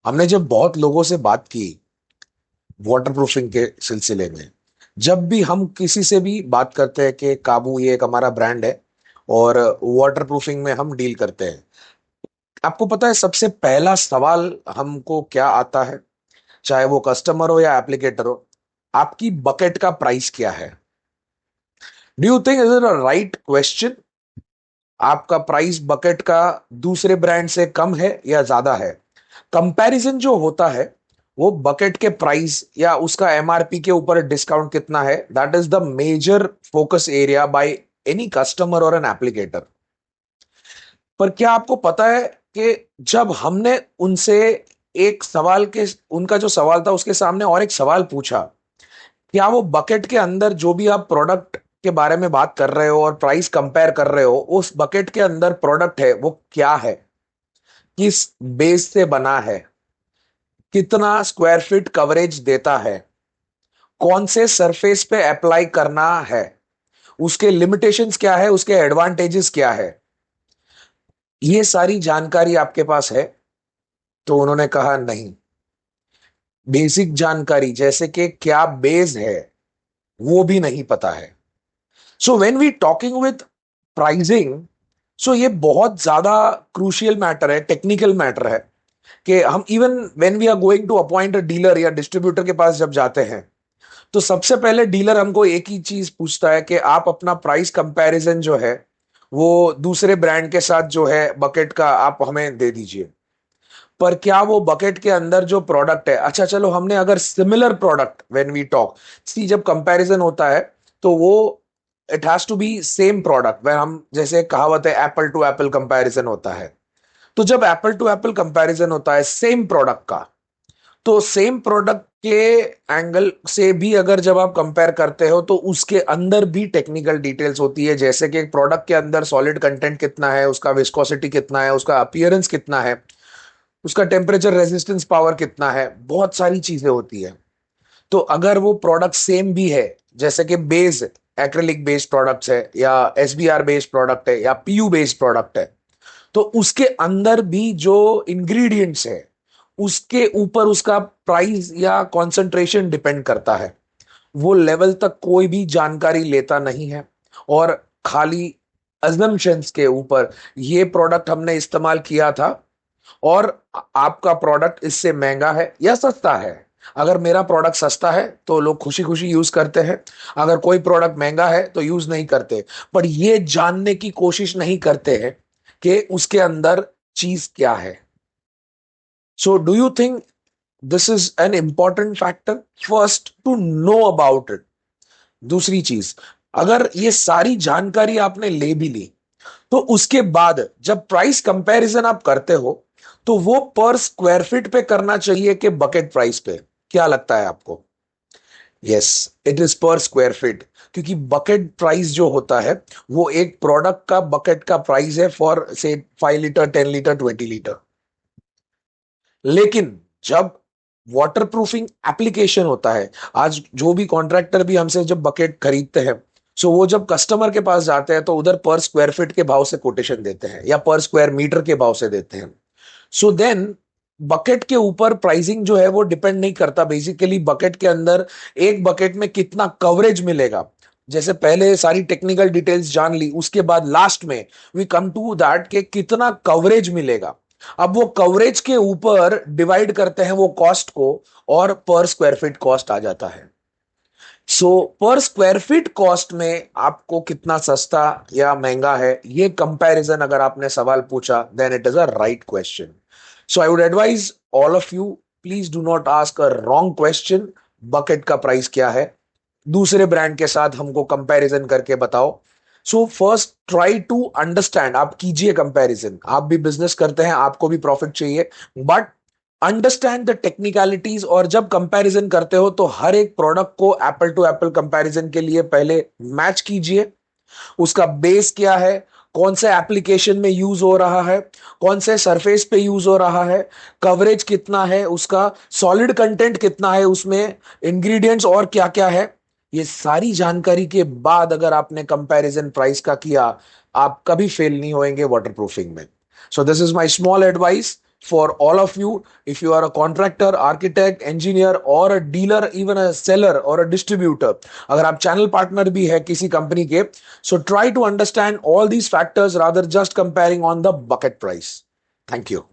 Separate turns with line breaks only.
हमने जब बहुत लोगों से बात की वाटरप्रूफिंग के सिलसिले में, जब भी हम किसी से भी बात करते हैं कि काबू ये एक हमारा ब्रांड है और वाटरप्रूफिंग में हम डील करते हैं, आपको पता है सबसे पहला सवाल हमको क्या आता है? चाहे वो कस्टमर हो या एप्लीकेटर हो, आपकी बकेट का प्राइस क्या है? Do you think is it a right question? आपका प्राइस बकेट का दूसरे ब्रांड से कम है या ज्यादा है? कंपैरिजन जो होता है वो बकेट के प्राइस या उसका एमआरपी के ऊपर डिस्काउंट कितना है, that is the major focus area by any customer और एन एप्लीकेटर। पर क्या आपको पता है कि जब हमने उनसे एक सवाल के उनका जो सवाल था उसके सामने और एक सवाल पूछा, क्या वो बकेट के अंदर जो भी आप प्रोडक्ट के बारे में बात कर रहे हो और प्राइस कंपेयर कर रहे हो, उस बकेट के अंदर प्रोडक्ट है वो क्या है, किस बेस से बना है, कितना स्क्वायर फीट कवरेज देता है, कौन से सरफेस पे अप्लाई करना है, उसके लिमिटेशंस क्या है, उसके एडवांटेजेस क्या है, ये सारी जानकारी आपके पास है? तो उन्होंने कहा नहीं। बेसिक जानकारी जैसे कि क्या बेस है वो भी नहीं पता है। So when we talking with pricing, so ये बहुत ज्यादा क्रूशियल मैटर है, टेक्निकल मैटर है कि हम even when we are going to appoint a dealer या डिस्ट्रीब्यूटर के पास जब जाते हैं, तो सबसे पहले डीलर हमको एक ही चीज पूछता है कि आप अपना प्राइस कंपैरिजन जो है वो दूसरे ब्रांड के साथ जो है बकेट का आप हमें दे दीजिए। पर क्या वो बकेट के अंदर जो प्रोडक्ट है, अच्छा चलो हमने अगर similar product when we talk, see जब कंपैरिजन होता है तो वो it has to be same product. वह हम जैसे कहावत है एप्पल टू एप्पल कंपैरिजन होता है, तो जब एप्पल टू एप्पल कंपैरिजन होता है सेम प्रोडक्ट का, तो सेम प्रोडक्ट के एंगल से भी अगर जब आप कंपेयर करते हो तो उसके अंदर भी टेक्निकल डिटेल्स होती है, जैसे कि एक प्रोडक्ट के अंदर सॉलिड कंटेंट कितना है, उसका विस्कोसिटी कितना है, उसका अपीयरेंस कितना है, उसका टेम्परेचर रेजिस्टेंस पावर कितना है, बहुत सारी चीजें होती है। तो अगर वो प्रोडक्ट सेम भी है, जैसे कि बेस एक्रेलिक बेस्ड प्रोडक्ट्स है या एसबीआर बेस्ड प्रोडक्ट है या पीयू बेस्ड प्रोडक्ट है, तो उसके अंदर भी जो इंग्रेडिएंट्स है उसके ऊपर उसका प्राइस या कंसंट्रेशन डिपेंड करता है। वो लेवल तक कोई भी जानकारी लेता नहीं है और खाली अजम्पशंस के ऊपर ये प्रोडक्ट हमने इस्तेमाल किया था और आपका प्रोडक्ट इससे महंगा है या सस्ता है। अगर मेरा प्रोडक्ट सस्ता है तो लोग खुशी खुशी यूज करते हैं, अगर कोई प्रोडक्ट महंगा है तो यूज नहीं करते। पर ये जानने की कोशिश नहीं करते हैं कि उसके अंदर चीज क्या है। So do you think this is an important factor first to know about it? दूसरी चीज, अगर ये सारी जानकारी आपने ले भी ली तो उसके बाद जब प्राइस कंपैरिजन आप करते हो तो वो पर स्क्वायर फीट पे करना चाहिए कि बकेट प्राइस पे? क्या लगता है आपको? यस, इट इज पर स्क्वायर फीट, क्योंकि बकेट प्राइस जो होता है वो एक प्रोडक्ट का बकेट का प्राइस है फॉर से 5 लीटर, 10 लीटर, 20 लीटर। लेकिन जब वाटरप्रूफिंग एप्लीकेशन होता है, आज जो भी कॉन्ट्रैक्टर भी हमसे जब बकेट खरीदते हैं, सो वो जब कस्टमर के पास जाते हैं तो उधर पर स्क्वायर फीट के भाव से कोटेशन देते हैं या पर स्क्वायर मीटर के भाव से देते हैं। सो देन बकेट के ऊपर प्राइसिंग जो है वो डिपेंड नहीं करता। बेसिकली बकेट के अंदर एक बकेट में कितना कवरेज मिलेगा, जैसे पहले सारी टेक्निकल डिटेल्स जान ली, उसके बाद लास्ट में वी कम टू दैट कि कितना कवरेज मिलेगा। अब वो कवरेज के ऊपर डिवाइड करते हैं वो कॉस्ट को और पर स्क्वायर फीट कॉस्ट आ जाता है। सो पर स्क्वायर फीट कॉस्ट में आपको कितना सस्ता या महंगा है, ये कंपैरिजन अगर आपने सवाल पूछा, then it is a right question. So I would advise all of you, please do not ask a wrong question. Bucket का प्राइस क्या है, दूसरे ब्रांड के साथ हमको कंपैरिजन करके बताओ। So first try to understand, आप कीजिए कंपैरिजन, आप भी बिजनेस करते हैं, आपको भी प्रॉफिट चाहिए, बट अंडरस्टैंड द टेक्निकलिटीज। और जब कंपैरिजन करते हो तो हर एक प्रोडक्ट को एप्पल टू एप्पल कंपैरिजन के लिए पहले मैच कीजिए। उसका बेस क्या है, कौन से एप्लीकेशन में यूज हो रहा है, कौन से सरफेस पे यूज हो रहा है, कवरेज कितना है उसका, सॉलिड कंटेंट कितना है उसमें, इंग्रेडिएंट्स और क्या क्या है, ये सारी जानकारी के बाद अगर आपने कंपैरिजन प्राइस का किया, आप कभी फेल नहीं होएंगे वाटरप्रूफिंग में। So this is my small advice, for all of you. If you are a contractor, architect, engineer, or a dealer, even a seller or a distributor, अगर आप channel partner भी है किसी company के, so try to understand all these factors rather just comparing on the bucket price. Thank you.